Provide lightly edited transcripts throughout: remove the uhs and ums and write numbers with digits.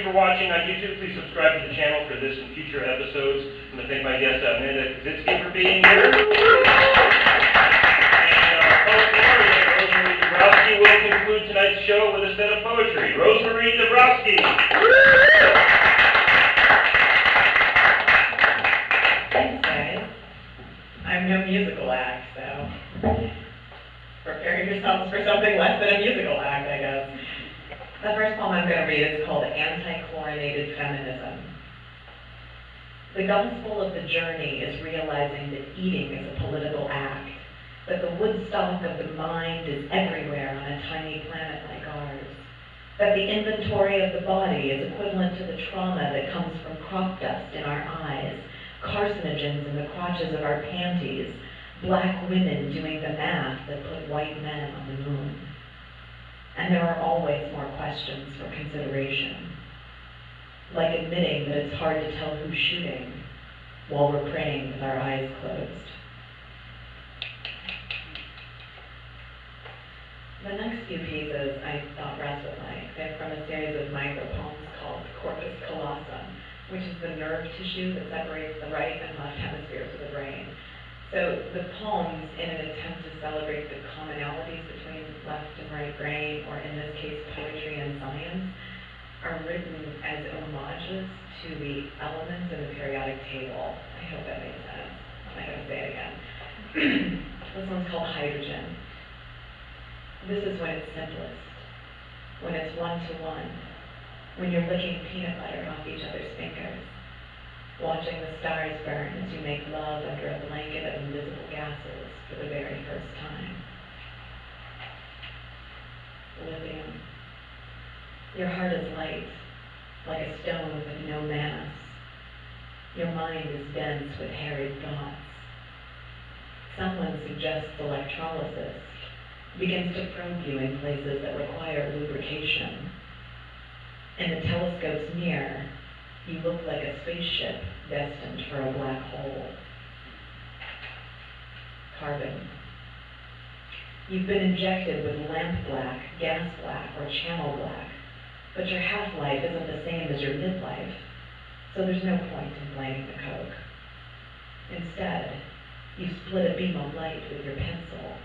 for watching on YouTube. Please subscribe to the channel for this and future episodes. I'm going to thank my guest, Amanda Kazitsky, for being here. And Rosemarie Dombrowski will conclude tonight's show with a set of poetry. Rosemarie Dombrowski. Thanks, guys. I'm no musical act, so prepare yourselves for something less than a musical act, I guess. The first poem I'm going to read is called Anti-Chlorinated Feminism. The gospel of the journey is realizing that eating is a political act, that the woodstock of the mind is everywhere on a tiny planet like ours, that the inventory of the body is equivalent to the trauma that comes from crop dust in our eyes, carcinogens in the crotches of our panties, black women doing the math that put white men on the moon. And there are always more questions for consideration, like admitting that it's hard to tell who's shooting while we're praying with our eyes closed. The next few pieces I thought Russ would like. They're from a series of micropoems called Corpus callosum, which is the nerve tissue that separates the right and left hemispheres of the brain. So the poems, in an attempt to celebrate the commonalities between left and right brain, or in this case poetry and science, are written as homages to the elements in the periodic table. I hope that makes sense. I'm not going to say it again. This one's called Hydrogen. This is when it's simplest, when it's one-to-one, when you're licking peanut butter off each other's fingers, watching the stars burn as you make love under a blanket of invisible gases for the very first time. Lithium. Your heart is light, like a stone with no mass. Your mind is dense with harried thoughts. Someone suggests electrolysis, begins to probe you in places that require lubrication. In the telescope's mirror, you look like a spaceship destined for a black hole. Carbon. You've been injected with lamp black, gas black, or channel black, but your half-life isn't the same as your midlife, so there's no point in blaming the coke. Instead, you split a beam of light with your pencil,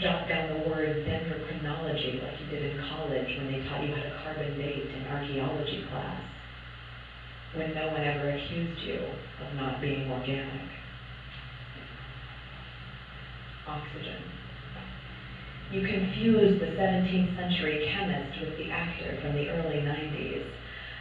jot down the word dendrochronology like you did in college when they taught you how to carbon date in archaeology class, when no one ever accused you of not being organic. Oxygen. You confuse the 17th century chemist with the actor from the early 90s,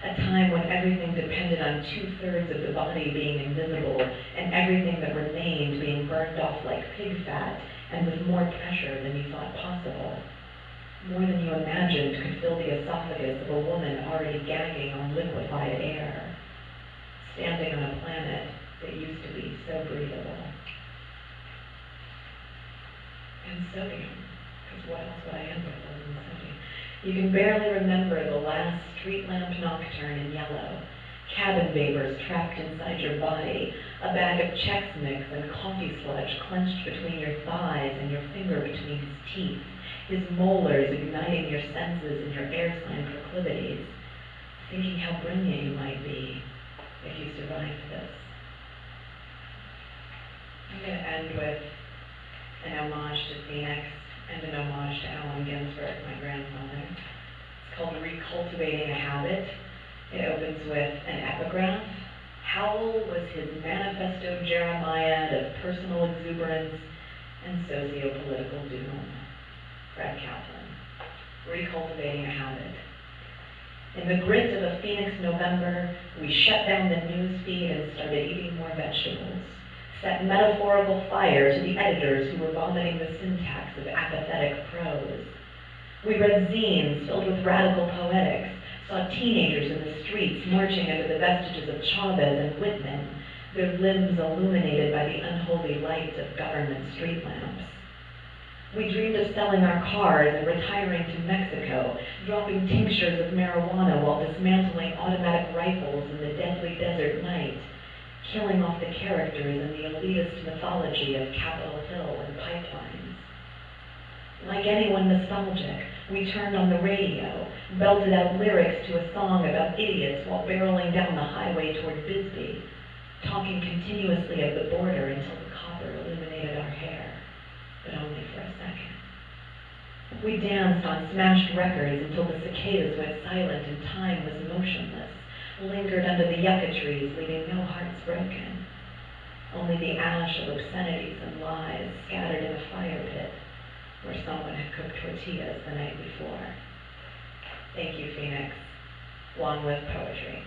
a time when everything depended on 2/3 of the body being invisible and everything that remained being burned off like pig fat and with more pressure than you thought possible, more than you imagined could fill the esophagus of a woman already gagging on liquefied air, standing on a planet that used to be so breathable. And sodium, because what else would I end with other than sodium? You can barely remember the last street lamp nocturne in yellow, cabin vapors trapped inside your body, a bag of Chex Mix and coffee sludge clenched between your thighs and your finger between his teeth, his molars igniting your senses and your air sign proclivities, thinking how brilliant you might be if you survived this. I'm going to end with an homage to Phoenix and an homage to Allen Ginsberg, my grandfather. It's called Recultivating a Habit. It opens with an epigraph. Howl was his manifesto Jeremiah of personal exuberance and socio-political doom. Fred Kaplan. Recultivating a Habit. In the grit of a Phoenix November, we shut down the news feed and started eating more vegetables. Set metaphorical fire to the editors who were vomiting the syntax of apathetic prose. We read zines filled with radical poetics, saw teenagers in the streets marching under the vestiges of Chavez and Whitman, their limbs illuminated by the unholy light of government street lamps. We dreamed of selling our cars and retiring to Mexico, dropping tinctures of marijuana while dismantling automatic rifles in the deadly desert night, killing off the characters in the elitist mythology of Capitol Hill and pipelines. Like anyone nostalgic, We turned on the radio, belted out lyrics to a song about idiots while barreling down the highway toward Bisbee, talking continuously of the border until the copper illuminated our hair, but only for a second. We danced on smashed records until the cicadas went silent and time was motionless, lingered under the yucca trees, leaving no hearts broken. Only the ash of obscenities and lies scattered in a fire pit where someone had cooked tortillas the night before. Thank you, Phoenix. Long live poetry.